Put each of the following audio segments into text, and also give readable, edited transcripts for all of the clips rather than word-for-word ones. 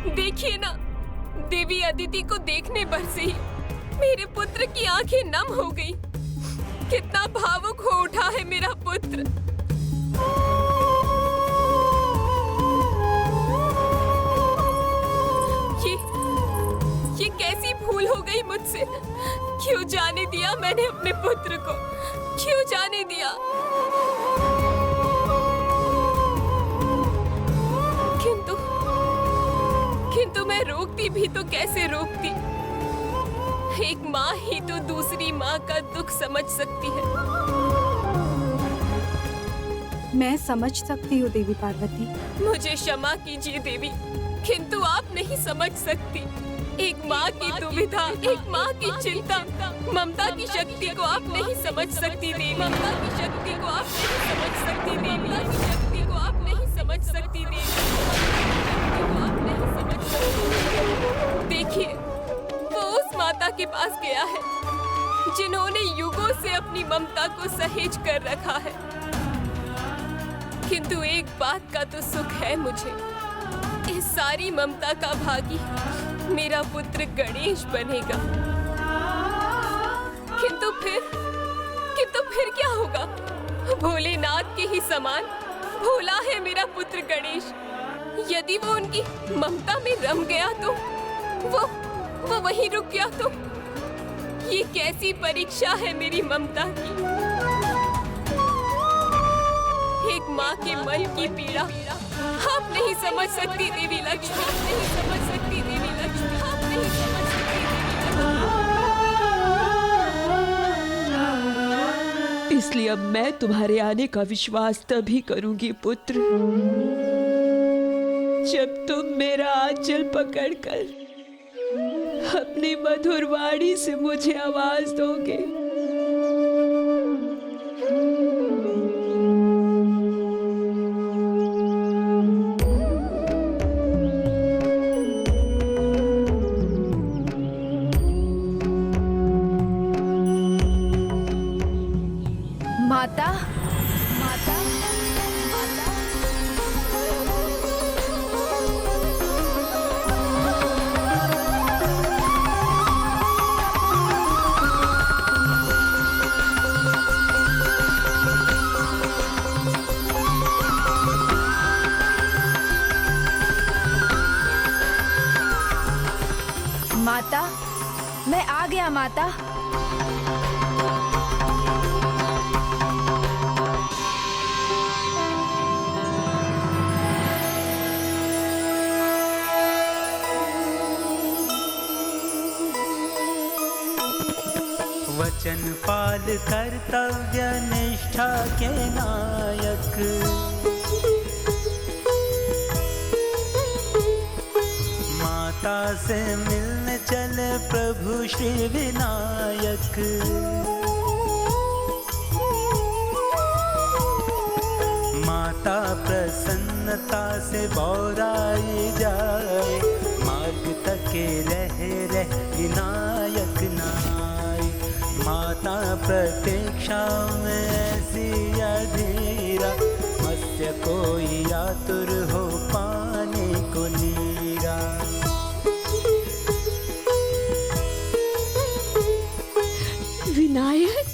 देखिए ना, देवी अदिति को देखने पर से ही मेरे पुत्र की आंखें नम हो गई। कितना भावुक हो उठा है मेरा पुत्र। ये कैसी भूल हो गई मुझसे। क्यों जाने दिया मैंने अपने पुत्र को, क्यों जाने दिया। किंतु मैं रोकती भी तो कैसे रोकती। एक माँ ही तो दूसरी माँ का दुख समझ सकती है। मैं समझ सकती हूँ देवी पार्वती। मुझे क्षमा कीजिए देवी, किंतु आप नहीं समझ सकती। एक माँ की दुविधा, एक माँ की चिंता, ममता की शक्ति को आप नहीं समझ सकती देवी। ममता की शक्ति को आप नहीं समझ सकती देवी। ममता की शक्ति को आप नहीं समझ सकती देवी। आप नहीं समझ सकती। देखिए, वो उस माता के पास गया है जिन्होंने युगों से अपनी ममता को सहेज कर रखा है। किंतु एक बात का तो सुख है मुझे, इस सारी ममता का भागी मेरा पुत्र गणेश बनेगा। किंतु फिर क्या होगा? भोलेनाथ के ही समान भोला है मेरा पुत्र गणेश। यदि वो उनकी ममता में रम गया तो वो वहीं रुक गया तो ये कैसी परीक्षा है मेरी ममता की। एक माँ के मन की पीड़ा आप नहीं समझ सकती देवी लक्ष्मी। आप नहीं समझ सकती देवी लक्ष्मी। आप नहीं समझ सकती देवी। इसलिए अब मैं तुम्हारे आने का विश्वास तभी करूंगी पुत्र, जब तुम मेरा आंचल पकड़कर अपनी मधुर वाणी से मुझे आवाज दोगे। माता, माता, मैं आ गया माता। वचन पाल कर्तव्य निष्ठा के नायक, माता से मिलने चले प्रभु श्री विनायक। माता प्रसन्नता से बौराई जाए, मार्ग तके रह विनायक नाय। माता प्रतीक्षा में ऐसी अधीरा, मत्स्य कोई आतुर हो पाने को नीरा। विनायक,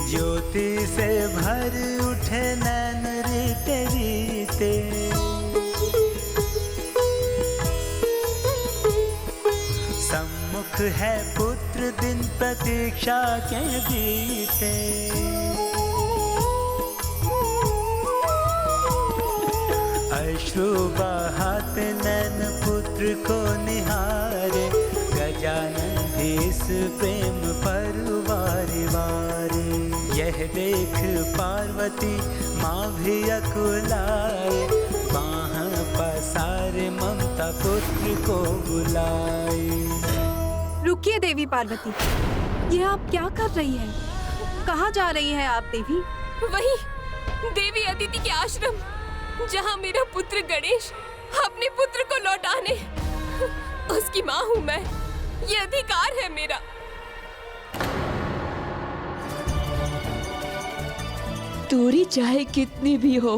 ज्योति से भर उठे नैन रीते रीते, सम्मुख है पुत्र दिन प्रतीक्षा के बीते। अश्रु बहाते नैन पुत्र को निहारे, गजानन भी इस प्रेम पर वारे वारे। यह देख पार्वती माँ भी अकुलाए, बाह पसारे ममता पुत्र को बुलाए। रुकिए देवी पार्वती, ये आप क्या कर रही हैं? कहाँ जा रही हैं आप देवी? वही देवी अदिति के आश्रम। जहाँ मेरा पुत्र गणेश अपने पुत्र को लौटाने, उसकी माँ हूँ मैं। ये अधिकार है मेरा। दूरी चाहे कितनी भी हो,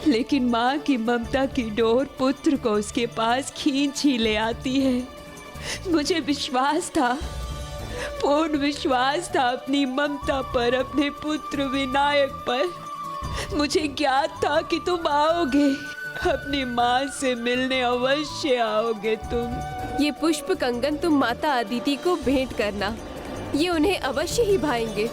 लेकिन माँ की ममता की डोर पुत्र को उसके पास खींच ही ले आती है। मुझे विश्वास था, पूर्ण विश्वास था अपनी ममता पर, अपने पुत्र विनायक पर। मुझे ज्ञात था कि तुम आओगे, अपनी माँ से मिलने अवश्य आओगे तुम। ये पुष्प कंगन तुम माता अदिति को भेंट करना, ये उन्हें अवश्य ही भाएंगे।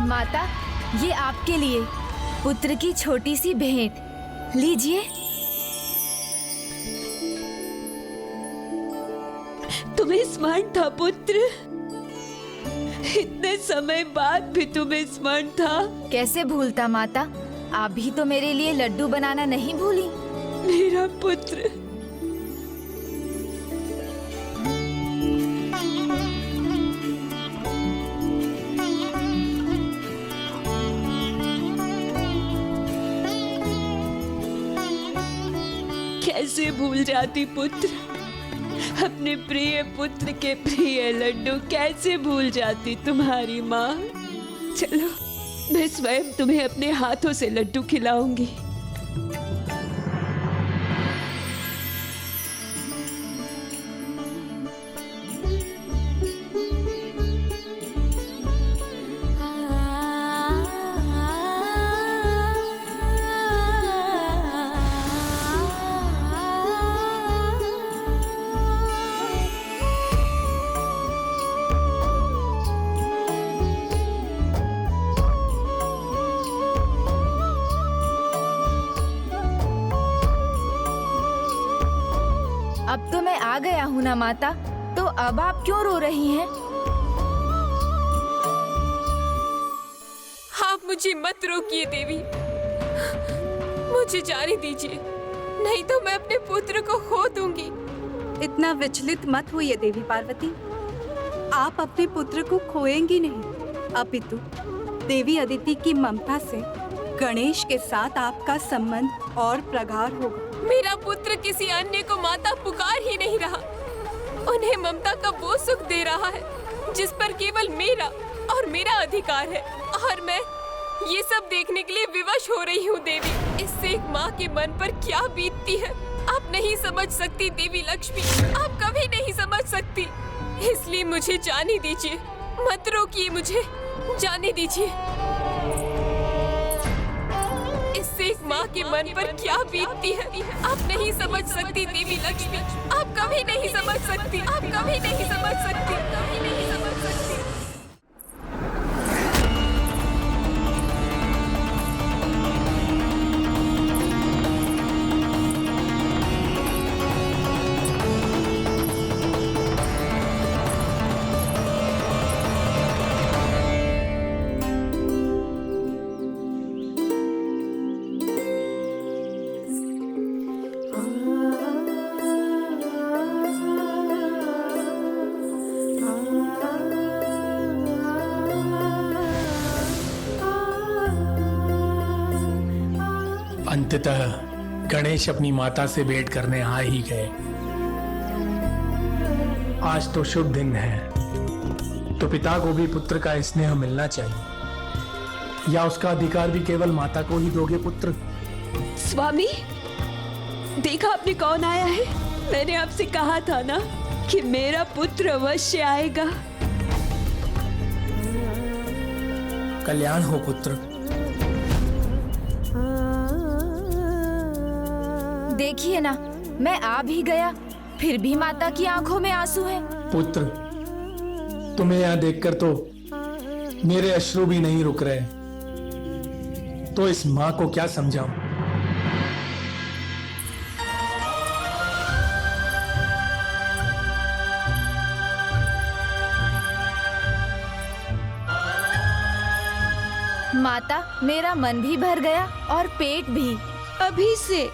माता, ये आपके लिए पुत्र की छोटी सी भेंट लीजिए। तुम्हें स्मरण था पुत्र? इतने समय बाद भी तुम्हें स्मरण था? कैसे भूलता माता, आप भी तो मेरे लिए लड्डू बनाना नहीं भूली। मेरा पुत्र। कैसे भूल जाती पुत्र, अपने प्रिय पुत्र के प्रिय लड्डू कैसे भूल जाती तुम्हारी माँ। चलो, मैं स्वयं तुम्हें अपने हाथों से लड्डू खिलाऊंगी। अब तो मैं आ गया हूँ ना माता, तो अब आप क्यों रो रही हैं? आप मुझे मत रोकिए देवी, मुझे जाने दीजिए, नहीं तो मैं अपने पुत्र को खो दूंगी। इतना विचलित मत होइए देवी पार्वती, आप अपने पुत्र को खोएंगी नहीं, अपितु देवी अदिति की ममता से गणेश के साथ आपका संबंध और प्रगाढ़ होगा। मेरा पुत्र किसी अन्य को माता पुकार ही नहीं रहा, उन्हें ममता का वो सुख दे रहा है जिस पर केवल मेरा और मेरा अधिकार है, और मैं ये सब देखने के लिए विवश हो रही हूँ देवी। इससे एक माँ के मन पर क्या बीतती है आप नहीं समझ सकती देवी लक्ष्मी, आप कभी नहीं समझ सकती। इसलिए मुझे जाने दीजिए, मत रोकिए मुझे, जाने दीजिए। इससे एक माँ के मन पर क्या बीतती है आप नहीं समझ सकती देवी लक्ष्मी, आप कभी नहीं समझ सकती, आप कभी नहीं समझ सकती, कभी नहीं समझ सकती। अंततः गणेश अपनी माता से भेंट करने आ ही गए। आज तो शुभ दिन है, तो पिता को भी पुत्र का स्नेह मिलना चाहिए, या उसका अधिकार भी केवल माता को ही दोगे पुत्र? स्वामी, देखा आपने कौन आया है? मैंने आपसे कहा था ना कि मेरा पुत्र अवश्य आएगा। कल्याण हो पुत्र। देखिए ना, मैं आ भी गया, फिर भी माता की आंखों में आंसू है। पुत्र, तुम्हें यहाँ देखकर तो मेरे अश्रु भी नहीं रुक रहे, तो इस माँ को क्या समझाऊं? माता, मेरा मन भी भर गया और पेट भी। अभी से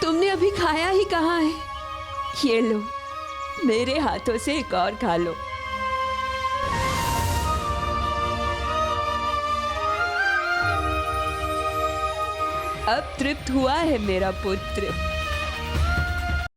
तुमने अभी खाया ही कहाँ है? ये लो, मेरे हाथों से एक और खा लो। अब तृप्त हुआ है मेरा पुत्र।